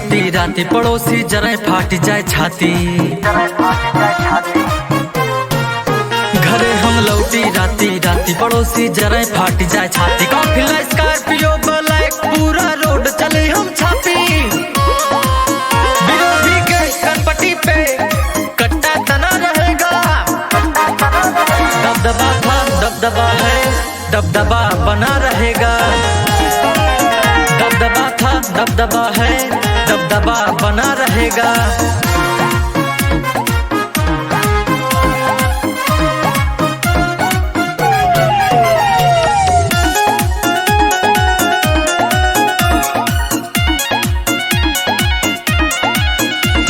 राती राती पड़ोसी जरा फाट जाए छाती। घरे हम लौटी राती राती पड़ोसी जरा फाट जाए छाती। काफिला स्कॉर्पियो ब्लैक पूरा रोड चले हम छापी। विरोधी के कनपट्टी पे कट्टा तना रहेगा। दबदबा था दबदबा है दबदबा बना रहेगा। दबदबा था दबदबा है दबदबा बना रहेगा।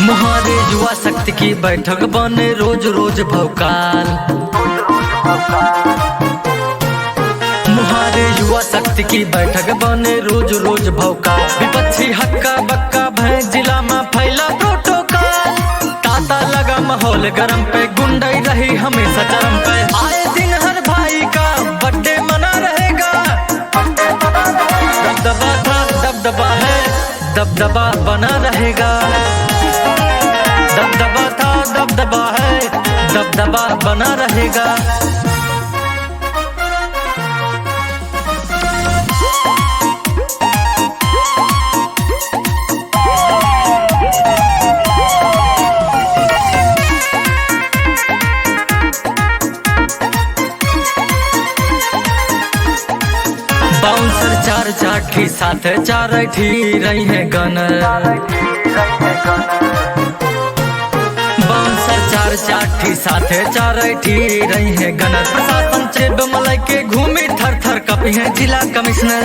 मुहारे युवा शक्ति की बैठक बने रोज रोज भौकाल। मुहारे युवा शक्ति की बैठक बने रोज रोज भौकाल। विपक्षी हक्का बक्का भय जिला में फैला प्रोटोकॉल। ताता लगा माहौल गरम पे गुंडई रही हमेशा चरम पे। आए दिन हर भाई का बर्थडे मना रहेगा। दबदबा था दबदबा है दबदबा बना रहेगा। दबदबा था दबदबा है दबदबा बना रहेगा। बाउंसर चार चाठी साथ चार ठी रही है गनर। बाउंसर चार चाठी साथ चार ठी रही है गनर। प्रशासन चेब मलाई के घूमे थर थर कपी है जिला कमिश्नर।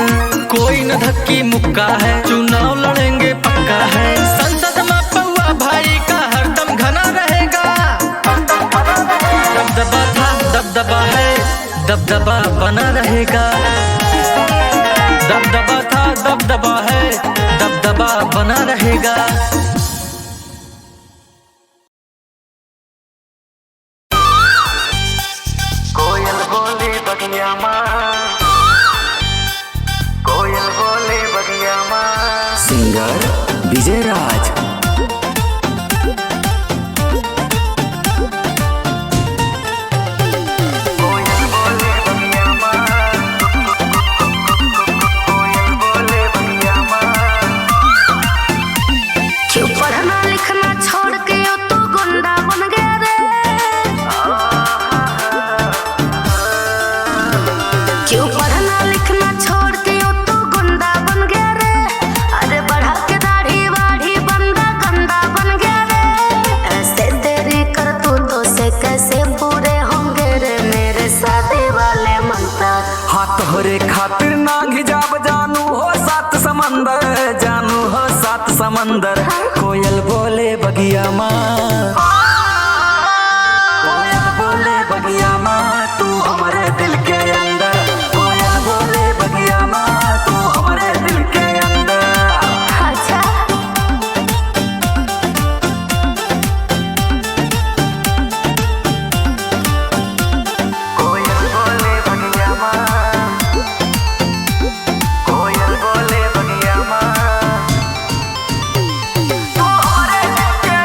कोई न धक्की मुक्का है चुनाव लड़ेंगे पक्का है। संसद में पौआ भाई का हरदम घना रहेगा। दबदबा था दबदबा है दबदबा बना रहेगा। दबदबा था दबदबा है दबदबा बना रहेगा। कोयल बोले बगिया माँ, कोयल बोले बगिया माँ। सिंगर विजय राज। कोयल बोले बगिया माँ, कोयल बोले बगिया माँ। क्यों पढ़ना लिखना छोड़ के ओ तू गुंडा बन गया रे। क्यों पढ़ना लिखना छोड़ के ओ तू गुंडा बन गया रे। अरे बढ़ा के दाढ़ी वाढ़ी बंदा गंदा बन गया रे। ऐसे तेरी करतूतों से कैसे पूरे होंगे रे मेरे शादी वाले मंत्र। हाँ तोहरे खातिर ना हिजाब जानू हो सात समंदर, जानू हो सात समंदर। कोयल बोले बगिया माँ, कोयल बोले बगिया माँ तू हमारे दिल के अंदर। कोयल बोले बगिया माँ तू हमारे दिल के अंदर। अच्छा कोयल बोले बगिया माँ, कोयल बोले बगिया माँ। तू हमारे दिल के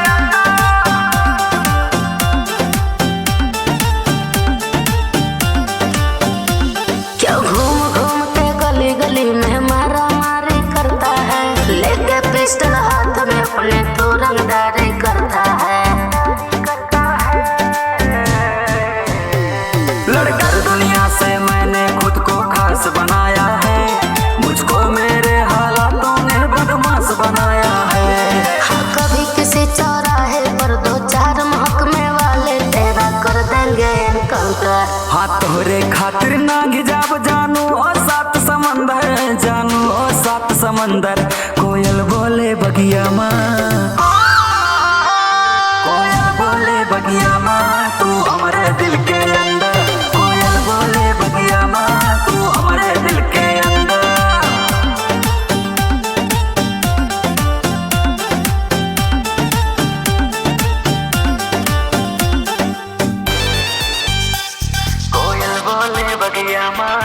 क्यों घूम घूम के गली गली में मारा मारी करता है। लेके पिस्टल हाथ में अपने तू रंगदारी करता है। लड़कर दुनिया से मैंने खुद को खास बनाया है। मुझको मेरे हालातों ने बदमाश बनाया है। हाँ कभी किसी चौराहे पर दो चार महकमे वाले तेरा कर देंगे एनकाउंटर। हाँ तोहरे खातिर ना हिजाब जानू और सात समंदर, जानू और सात समंदर। कोयल बोले बगिया माँ, कोयल बोले बगिया माँ तू हमारे दिल के अंदर। कोयल बोले बगिया माँ तू हमारे दिल के अंदर। कोयल बोले बगिया माँ,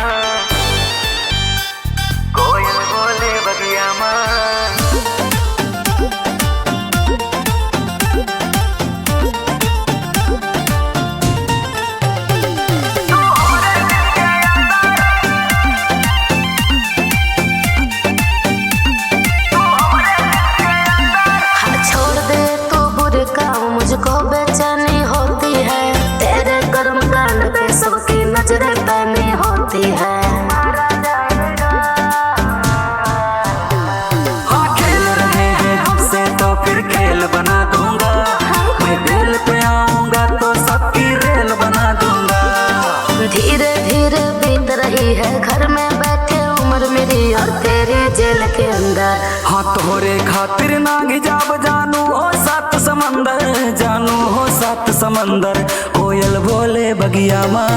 कोयल बोले बगिया माँ। पे सबकी नजरें पैनी होती है। हाँ खेल रहे हैं हमसे तो फिर खेल बना दूंगा, मैं दिल पे आऊंगा तो सबकी रेल बना दूंगा। धीरे धीरे बीत रही है घर में बैठे उम्र मेरी और तेरी जेल के अंदर। हाँ तोहरे खातिर नाग जाब जानू हो सात समंदर, जानू हो सात समंदर। कोयल बोले बगिया माँ,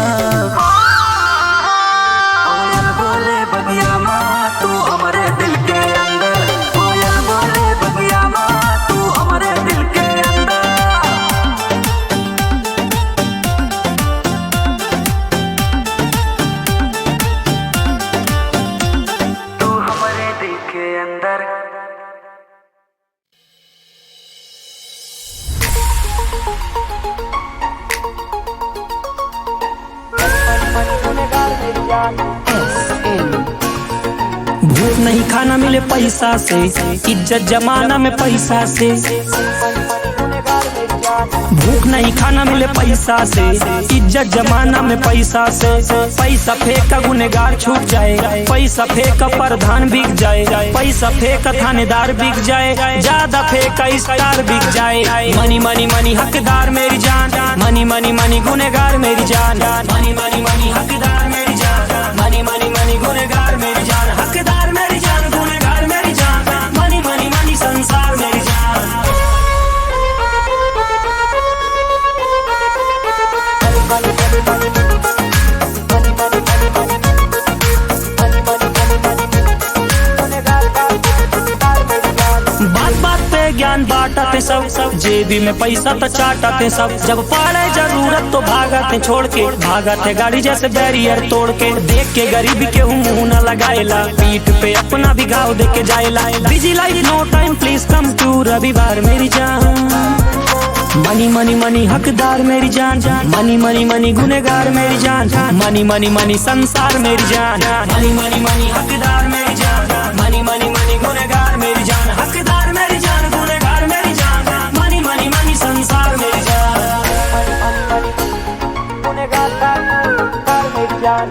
कोयल बोले बगिया माँ तू हमारे दिल के अंदर, कोयल बोले बगिया माँ तू हमारे दिल के अंदर। तू हमारे दिल के अंदर। भूख नहीं खाना मिले पैसा से, इज्जत जमाना में पैसा से। भूख नहीं खाना मिले पैसा से, इज्जत जमाना में पैसा से। पैसा फेंका गुनेगार छूट जाए, पैसा फेंका प्रधान बिक जाए, पैसा फेंका थानेदार बिक जाए, ज्यादा फेंका स्टार बिक जाए। मनी मनी मनी हकदार मेरी जान, मनी मनी मनी गुनेगार मेरी जान, मनी मनी मनी हकदार मेरी जान, मनी मनी मनी गुनेगार मेरी जान, हकदार मेरी जान, गुनेगार मेरी जान, मनी मनी मनी संसार मेरी जान। बात बात पे ज्ञान बांटते सब, जेबी में पैसा तो चाटते सब। जब पड़े जरूरत तो भागते छोड़ के, भागते गाड़ी जैसे बैरियर तोड़ के। देख के गरीबी के मुंह न लगाएला, पीठ पे अपना भी घाव दे के जाएला। Busy life no time please come to रविवार मेरी जान। मनी मनी मनी हकदार मेरी जान, मनी मनी मनी गुनेगार मेरी जान, मनी मनी मनी संसार मेरी जान, मनी मनी मनी हकदार मेरी जान, मनी मनी मनी गुनेगार मेरी जान, हकदार मेरी जान, गुनेगार मेरी जान, मनी मनी मनी संसार मेरी जान, गुनेगार मेरी जान।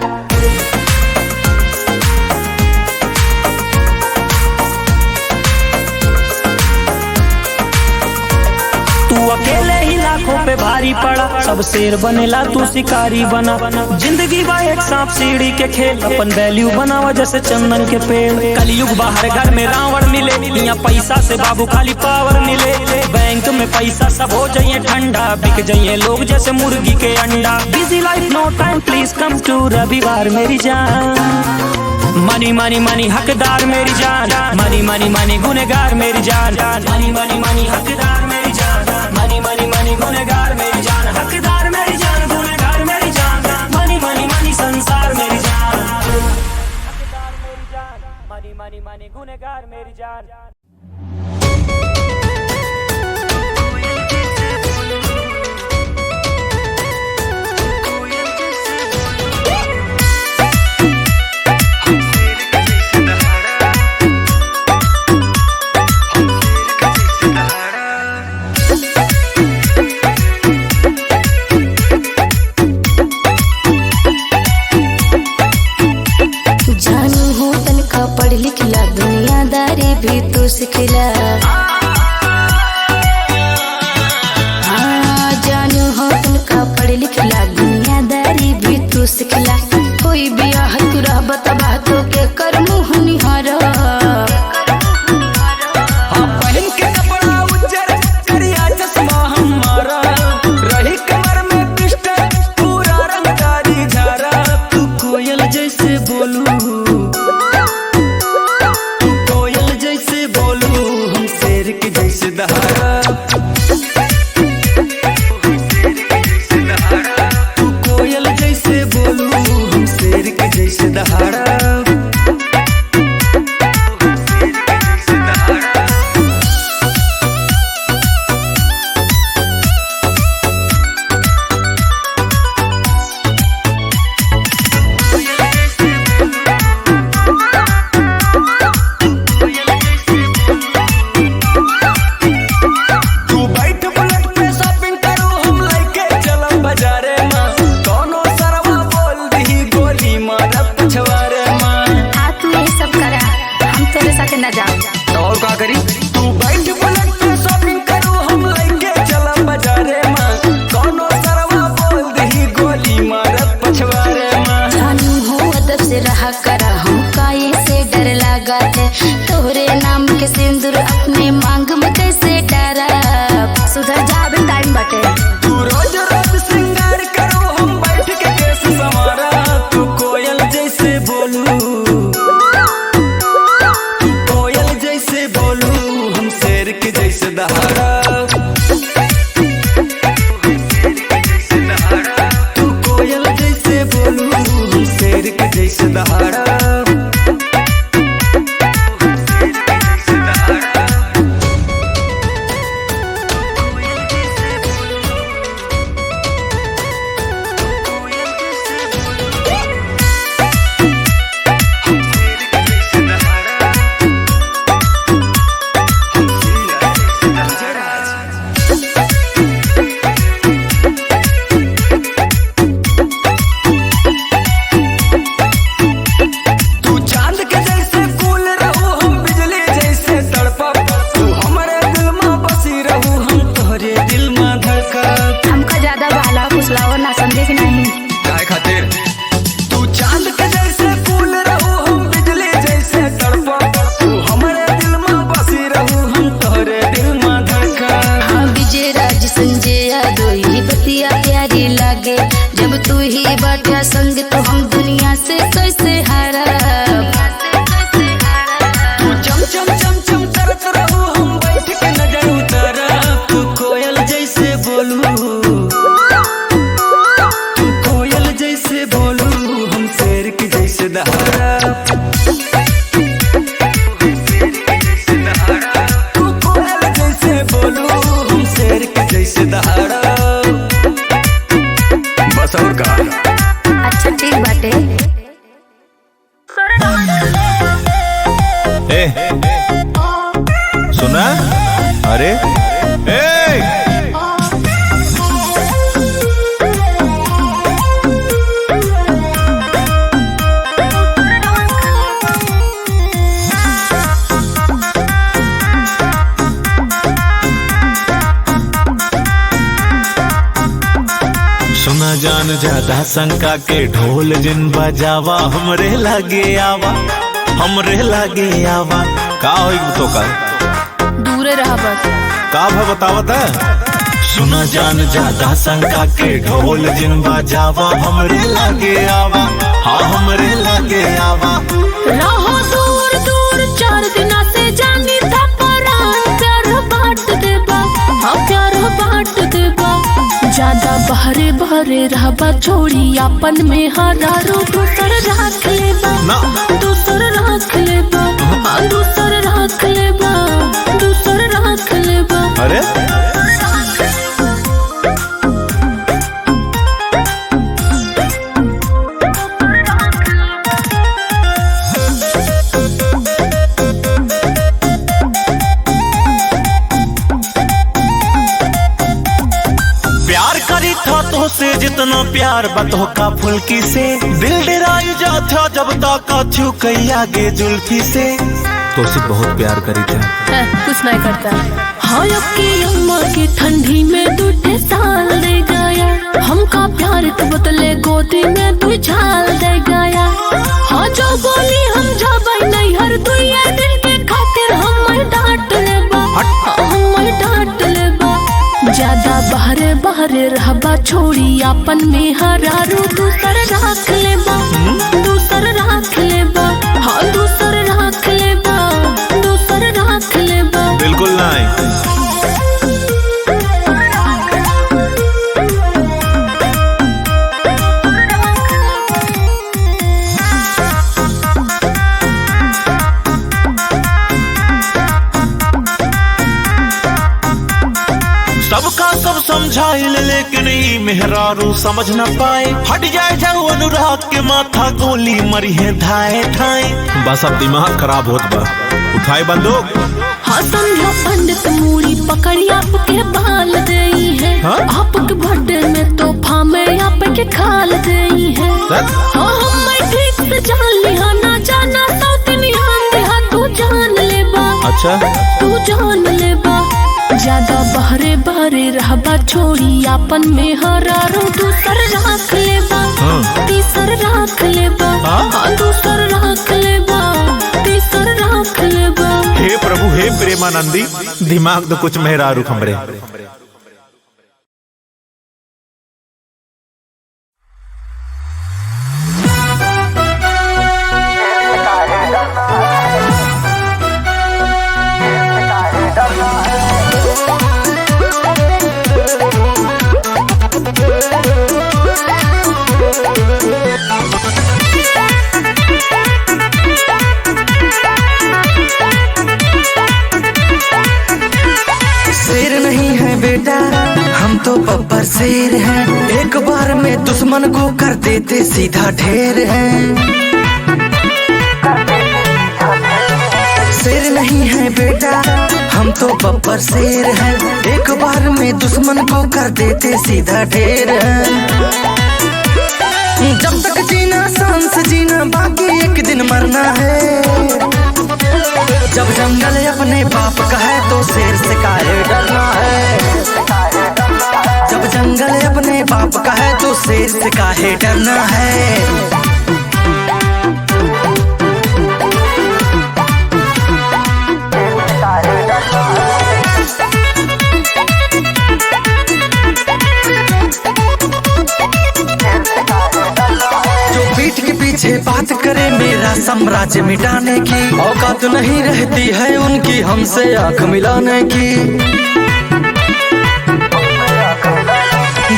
तू अकेले ही लाखों पे भारी पड़ा, सब शेर बनेला तू शिकारी बना। जिंदगी बा एक सांप सीढ़ी के खेल, अपन वैल्यू बनावा जैसे चंदन के पेड़। कलयुग बाहर घर में रावण मिले, यहाँ पैसा से बाबू खाली पावर मिले। बैंक में पैसा सब हो जाइए ठंडा, बिक जाइए लोग जैसे मुर्गी के अंडा। Busy life no time please come to रविवार मेरी जान। मनी मनी मनी हकदार मेरी जान, मनी मनी मनी गुनेगार मेरी जान, मनी मनी मनी हकदार मेरी जान, मनी मनी मनी गुनेगार मेरी जान, हकदार मेरी जान, गुनेगार मेरी जान, मनी मनी मनी संसार मेरी जान, हकदार मेरी जान, मनी मनी मनी गुनेगार मेरी जान। जानू हूँ तनका पढ़ लिखला, दुनियादारी भी तू सिखला। चाहिए कि नहीं? काय खातिर? तू चांद के जैसे फूल रहू हम बिजली जैसे तड़पा तू हमारे दिल में बसी रहू हम तोहरे दिल में धड़का हाँ विजय राज संजय यादव ही बतिया प्यारी लागे जब तू ही बाटा संग तो हम दुनिया से कैसे हारा तू चम चम चम चम करत रहू हम बैठ के नजर उतारा तू कोयल जैसे बोलू तू कोयल जैसे बोलू हम शेर की जैसे दहाड़ा तू कोयल जैसे बोलू हम शेर की जैसे दहाड़ा बस और का? अच्छा ठीक बाटे। ए, सुना? अरे ए! सुना जान ज्यादा शंका के ढोल जिन बजावा हमरे लागे आवा हमरे लागे आवा का होई तो का दूरे रहा बस। का भा बतावत है? सुना जान ज्यादा शंका के ढोल जिन बजावा हमरे लागे आवा हाँ हमरे लागे आवा रहो दूर दूर 4 दिना से जानी था परान प्यार बांट देबा हाँ प्यार बांट देबा ज्यादा बहरे बहरे रहबा छोड़ी अपन में हरारो दूसर राख लेबा ना दूसर राख लेबा हाँ दूसर राख लेबा दूसर राख लेबा। अरे प्यार करी था तो से जितना प्यार बतो का फुल्की से दिल डराई जा था जब तक छू कई आगे जुल्फी से तो से बहुत प्यार करी था कुछ नहीं करता। हाँ की अम्मा की ठंडी में 2 साल दे गया हमका प्यार के बदले गोदी में 2 झाल दे गया हाँ जो बोली हम जाबे नहीं हर 2 दिन के खातिर हम डांट लेबा हम डांट लेबा ज्यादा बहरे बहरे रहबा छोड़ी अपन में हरारू दूसर राख लेबा दूसर राख लेबा हाँ दूसर राख लेबा दूसर राख लेबा। बिल्कुल नहीं सबका सब समझाइल लेकिन ई मेहरारू समझ न पाए हट जाए जाओ अनुराग के माथा गोली मरी है धाए ठाए बस अब दिमाग खराब होत बा उठाए बंदूक हाँ संध्या पंडित मूड़ी पकड़ी आपके बाल देई है हाँ? आपके बर्थडे में तोहफा में आपके खाल देई है सच? हाँ हम ठीक से जान लिया ना जाना सौत निहान देहा तू जान लेबा अच्छा तू जान लेबा ज्यादा बहरे बहरे रहबा छोड़ी अपन में हरारो दूसर राख लेबा तीसर राख लेबा हाँ दूसर राख लेबा तीसर राख लेबा। हे प्रभु हे प्रेमानंदी दिमाग तो कुछ मेहरारू खमरे शेर नहीं है बेटा हम तो बब्बर शेर हैं एक बार में दुश्मन को कर देते सीधा ढेर हैं शेर नहीं है बेटा हम तो बब्बर शेर हैं एक बार में दुश्मन को कर देते सीधा ढेर हैं जब तक जीना सांस जीना बाकी एक दिन मरना है जब जंगल अपने बाप का है तो शेर से काहे डरना है जब जंगल अपने बाप का है तो शेर शेर से काहे डरना है। जो पीठ के पीछे बात करे मेरा साम्राज्य मिटाने की औकात नहीं रहती है उनकी हमसे आंख मिलाने की।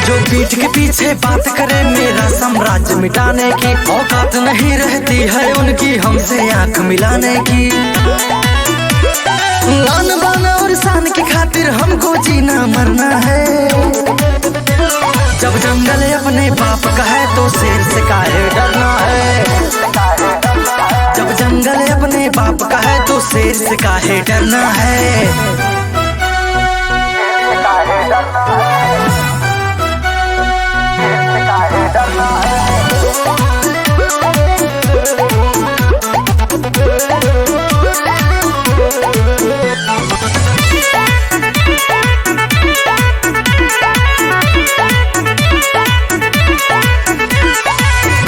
जो पीठ के पीछे बात करे मेरा साम्राज्य मिटाने की औकात नहीं रहती है उनकी हमसे आंख मिलाने की। आन बान और शान की खातिर हमको जीना मरना है। जब जंगल अपने बाप का है तो शेर से काहे डरना है। जब जंगल अपने बाप का है तो शेर से काहे डरना है।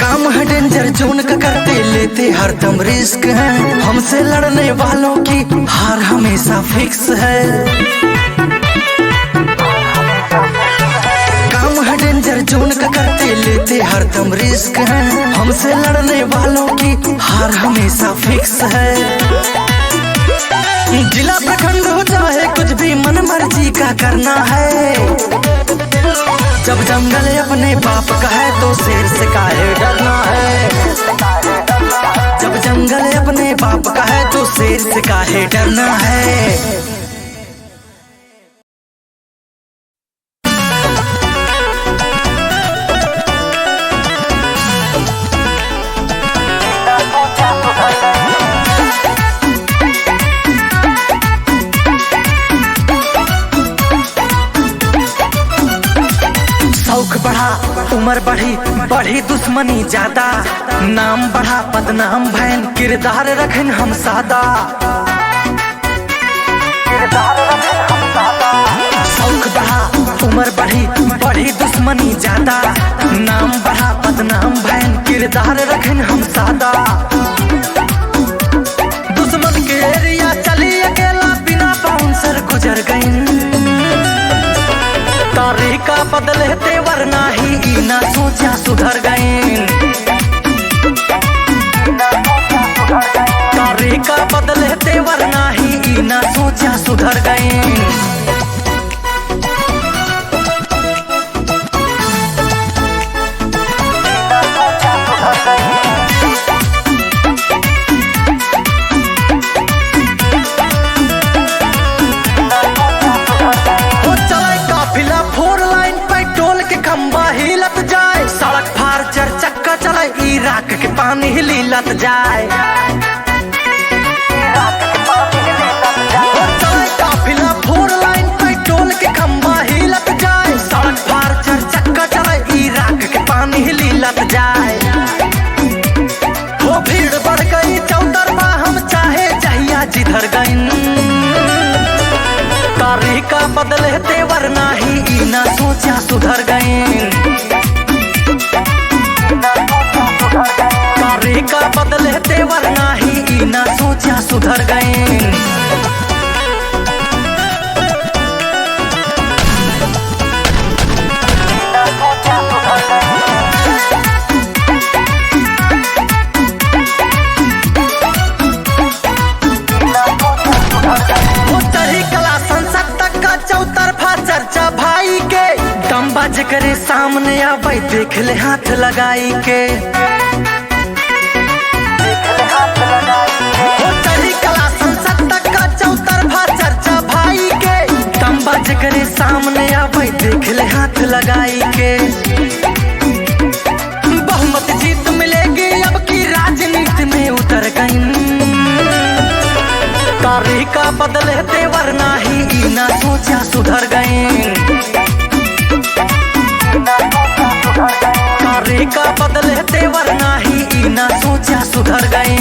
काम है डेंजर जोन का करते लेते हरदम रिस्क है। हमसे लड़ने वालों की हार हमेशा फिक्स है। काम है डेंजर जोन का करते लेते हरदम रिस्क है। हमसे लड़ने वालों की हार हमेशा फिक्स है। जिला प्रखंड हो चाहे कुछ भी मन मर्जी का करना है। जब जंगल अपने बाप का है तो शेर से काहे डरना है। जब जंगल अपने बाप का है तो शेर से काहे डरना है। शौक बढ़ा उम्र बढ़ी बढ़ी दुश्मनी ज्यादा। नाम बढ़ा बदनाम भैन किरदार रखन हम सादा। शौक बढ़ा उम्र बढ़ी बढ़ी दुश्मनी ज्यादा। नाम बढ़ा बदनाम भैन किरदार रखन हम सादा। दुश्मन के एरिया चली अकेला बिना बाउंसर गुजर गई। तरीका बदले ते वरना ही ना सोचा सुधर गए। तरीका बदले ते वरना ही ना सोचा सुधर गए। इराक के पानी हिलत जाए। काफिला फोर लाइन पेट्रोल के खंबा हिलत जाए। सड़क पार चर चक्का चले इराक के पानी हिलत जाए। वो भीड़ बढ़ गई चौतरफा हम चाहे जहिया जिधर गई। तरीका बदले ते वरना ही ना सोचा सुधर गए। तरीका बदले ते वरना ही ना सोचा सुधर गए। चर्चा भाई के दम बाज करे सामने आवे देख ले हाथ लगाई के। कला संसद तक का चौतरफा चर्चा भाई के दम बाज करे सामने आवे देख ले हाथ लगाई के। बहुमत जीत मिलेगी अब की राजनीति में उतर गई। तरीका बदले ते वरना ही ना सोचा सुधर गए। तरीका बदले ते वरना ही ना सोचा सुधर गए।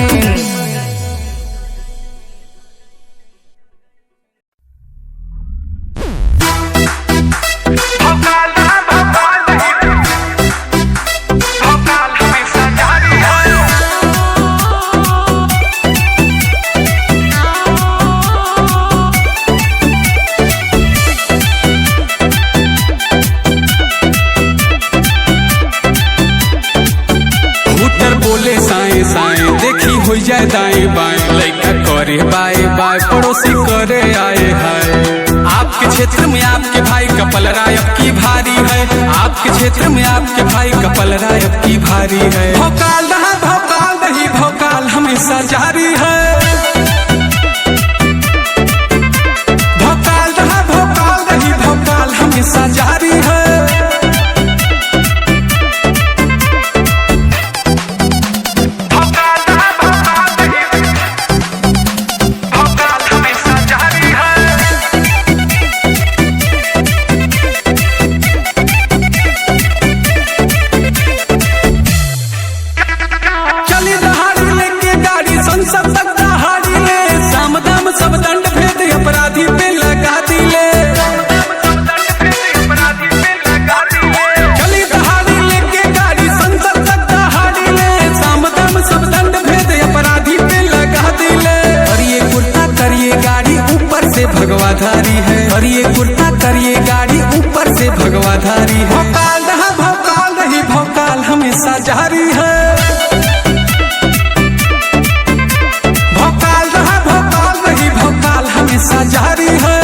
जाए दाएं बाएं, लइका करे बाय बाय, पड़ोसी करे आए हाय। आपके क्षेत्र में आपके भाई का पलड़ा अब की भारी है, आपके क्षेत्र में आपके भाई का पलड़ा अब की भारी है। भौकाल रहा भौकाल नहीं, भौकाल हमेशा जारी है। भौकाल रहा भौकाल नहीं, भौकाल हमेशा जारी है। भगवाधारी है और ये कुर्ता करिए गाड़ी ऊपर से भगवाधारी है। भौकाल रहा भौकाल नहीं, भौकाल हमेशा जारी है। भौकाल रहा भौकाल नहीं, भौकाल हमेशा जारी है।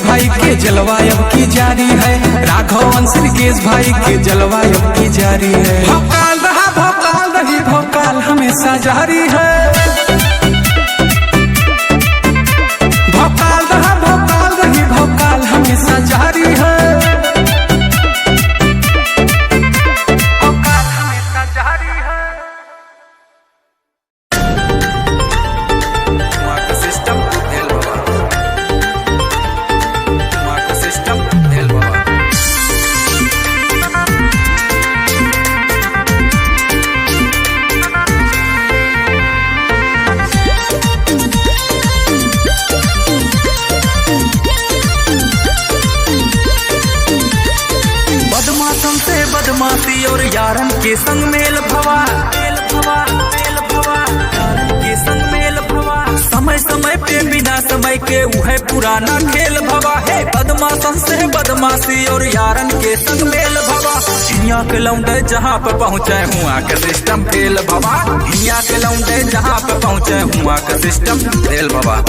भाई के जलवायु की जारी है, राघवंश रिकेश भाई के जलवायु की जारी है। भौकाल रहा भौकाल नहीं, भौकाल हमेशा जारी है। भौकाल रहा भौकाल नहीं, भौकाल हमेशा जारी है। भौकाल हमेशा जारी है। सिस्टम बदमाशी और यारन के संग मेल भवा, मेल भवा, मेल भवा, यारन के संग मेल भवा। समय समय पे बिना समय के वह पुराना खेल भवा है। बदमाशन से बदमाशी और यारन के संग मेल भवा। हिया के लौंडे जहाँ पे पहुँचे हुआ के सिस्टम फेल भवा। हिया के लौंडे जहाँ पे पहुँचे हुआ के सिस्टम फेल भवा।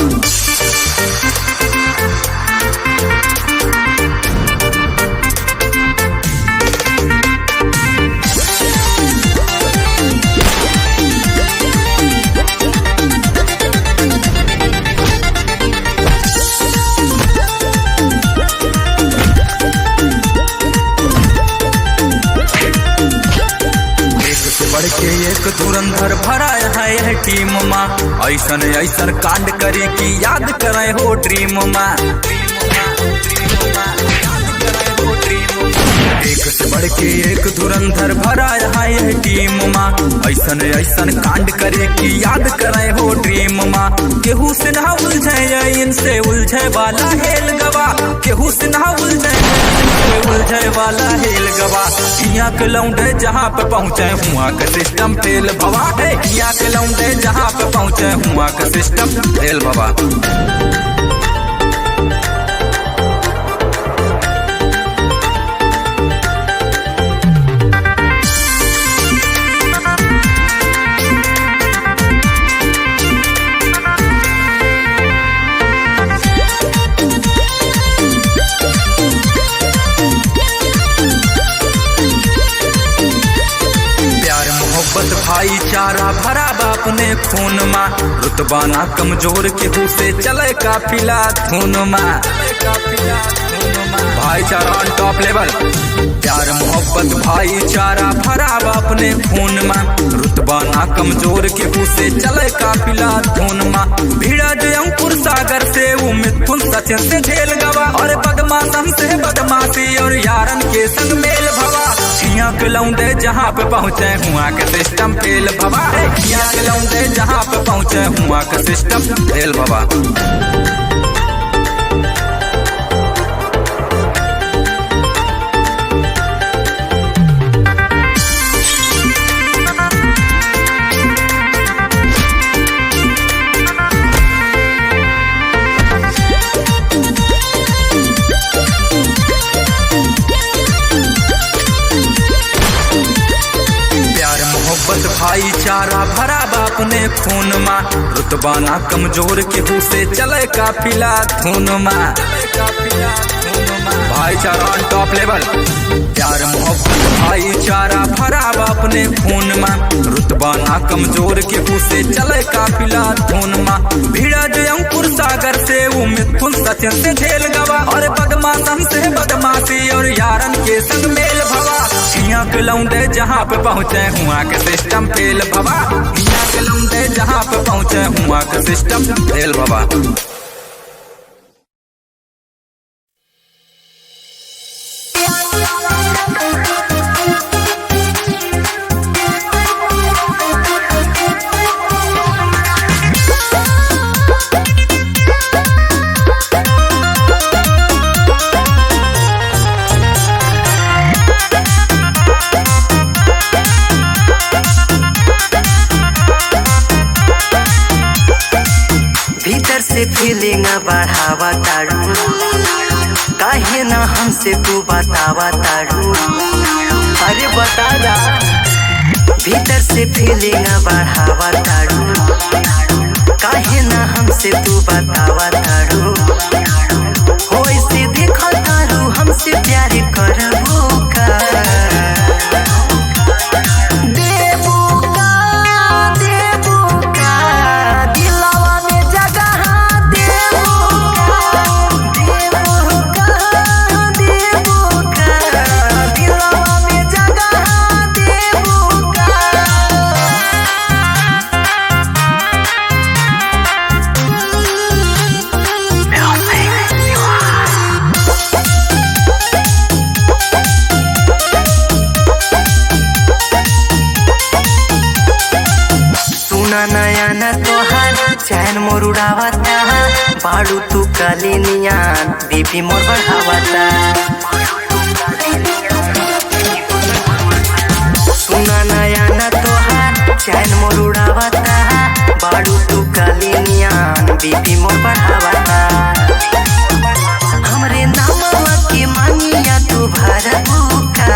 बढ़ के एक धुरंधर भरा है यह टीम माँ, ऐसन ऐसन कांड करे कि याद करे हो ड्रीम माँ। एक से बढ़ के एक धुरंधर भरा है यह टीम माँ, ऐसन ऐसन कांड करे कि याद करे हो ड्रीम माँ। केहू से ना उलझे इनसे उलझे वाला हेल गवा, केहू से ना उलझे वाला हेल गवा। हिया के लौंडे जहाँ पे पहुँचे हुआ का सिस्टम फेल भवा है। हिया के लौंडे जहाँ पे पहुँचे हुआ का सिस्टम फेल भवा। भाईचारा भरा बाप ने खून मा, रुतबा ना कमजोर केहू से चले काफिला धुन मा। भाईचारा ऑन टॉप लेवल। प्यार मोहब्बत भाईचारा भरा अपने खून में, रुतबा ना कमजोर के से चले काफिला धून में। भीड़ा जो अंकुर सागर से वो मिथुन सचिन से झेल गवा, और बदमाशम से बदमाशी और यारन के संग मेल भवा। छिया के लौंडे जहाँ पे पहुँचे हुआ के सिस्टम फेल भवा। छिया के लौंडे जहाँ पे पहुँचे हुआ के सिस्टम फेल भवा। भाईचारा भरा अपने खून मा, रुतबा ना कमजोर केहू से चले काफिला धून मा। भाईचारा ऑन टॉप लेवल। प्यार मोहब्बत भाईचारा भरा अपने खून मा, रुतबा ना कमजोर केहू से चले काफिला धून मा। भीड़ा जो अंकुर सागर से वो मिथुन सचिन से झेल गवा, और बदमाशम से बदमाशी और यारन के संग मेल भवा। छिया के लौंडे जहाँ पे पहुँचे हुआ के सिस्टम फेल भवा। छिया के लौंडे जहाँ पे पहुँचे हुआ के सिस्टम फेल भवा। फीलिंग बढ़ावा तारू, काहे ना हमसे तू बतावा तारू। अरे बता दा, भीतर से फीलिंग बढ़ावा तारू, काहे ना हमसे तू बतावा तारू। हो ऐसे देखो तारू हमसे प्यार करबो का, नया न तोहार चैन मोर उड़ावता। बाड़ू तू कालिनिया बीपी मोर बढ़ावता। सुना नया न तोहार चैन मोर उड़ावता। बाड़ू तू कालिनिया बीपी मोर बढ़ावता। हमरे नामवा के मांगिया तू भरबू का,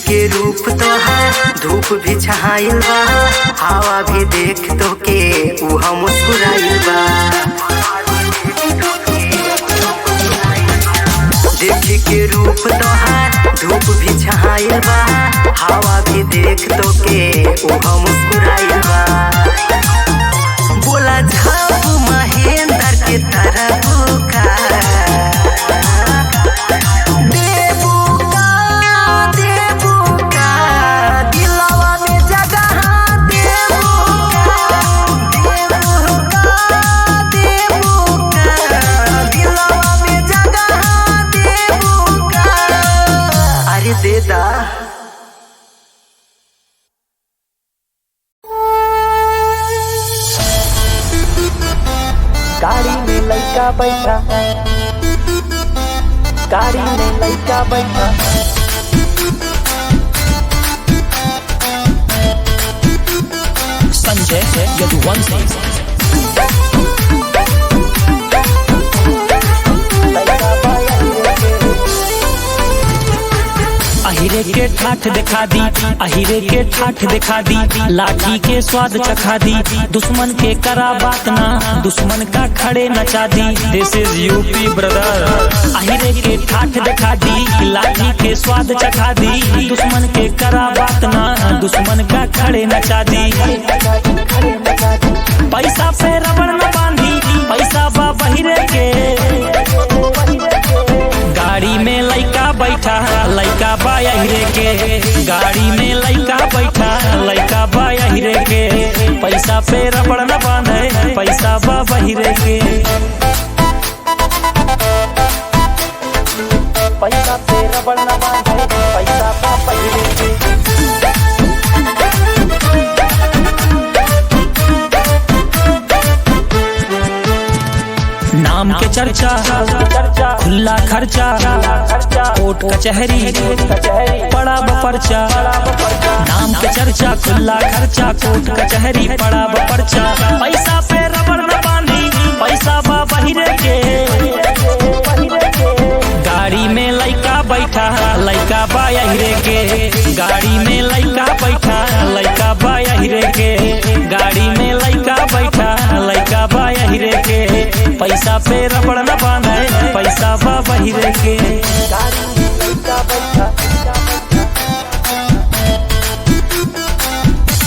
के रूप तोहार धूप भी छाइल बा। हवा भी देख तो के उहा मुस्कुराइल बा। देख के रूप तोहार धूप भी छाइल बा। हवा भी देख तो के उहा मुस्कुराइल बा। बोला झापू महेंद्र के तरफ का, देदा गाड़ी में लड़का बैठा, गाड़ी में लड़का बैठा। संजय यदुवंशी। अहिरे के ठाठ दिखा दी, अहिरे के ठाठ दिखा दी, लाठी के स्वाद चखा दी, दुश्मन के करा बात ना, दुश्मन का खड़े नचा दी। दिस इज यूपी ब्रदर। अहिरे के ठाठ दिखा दी, लाठी के स्वाद चखा दी, दुश्मन के करा बात ना, दुश्मन का खड़े नचा दी। पैसा पे रबड़ न बांधी, पैसा बा बहिरे के, गाड़ी में लइका बैठा, लइका बा अहिरे के, गाड़ी में लइका बैठा, लइका बा अहिरे के, पैसा पे रबड़ न बांधे, पैसा बा बहिरे के, पैसा पे रबड़ न बांधे, पैसा बा बहिरे के। नाम के चर्चा, खुला खर्चा, कोर्ट कचहरी, पड़ा बपर्चा। नाम के चर्चा, खुला खर्चा, कोर्ट कचहरी, पड़ा बपर्चा। पैसा पे रबड़ न बांधी, पैसा बा बहिरे के, गाड़ी में लइका बैठा, लइका बा अहिरे के, गाड़ी में लइका बैठा, लइका बा अहिरे के, गाड़ी में लइका बैठा, लइका बा अहिरे के, पैसा पे रबड़ न बांधे, पैसा बा बहिरे के, गाड़ी में लइका बैठा,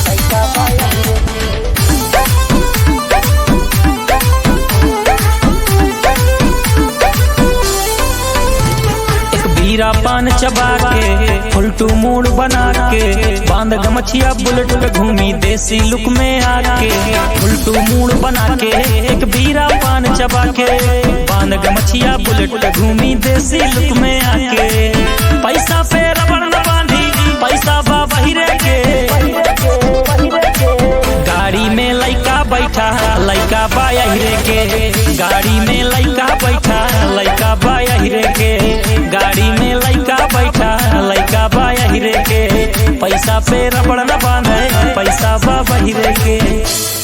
पैसा बा अहिरे के। हीरा पान चबा के, उल्टू मूड बना के, बांध गमछिया बुलेट पे घूमी देसी लुक में आके, उल्टू मूड बना के, एक बीरा पान चबा के, बांध गमछिया बुलेट पे घूमी देसी लुक में आके, पैसा पे रबड़ न बांधी, पैसा बा बहिरे के, गाड़ी में लइका बैठा, लइका बा अहिरे के, गाड़ी में लइका बैठा, लइका बा अहिरे के, गाड़ी में लइका बैठा, लइका बा अहिरे के, पैसा पे रबड़ न बांधे, पैसा बा बहिरे के।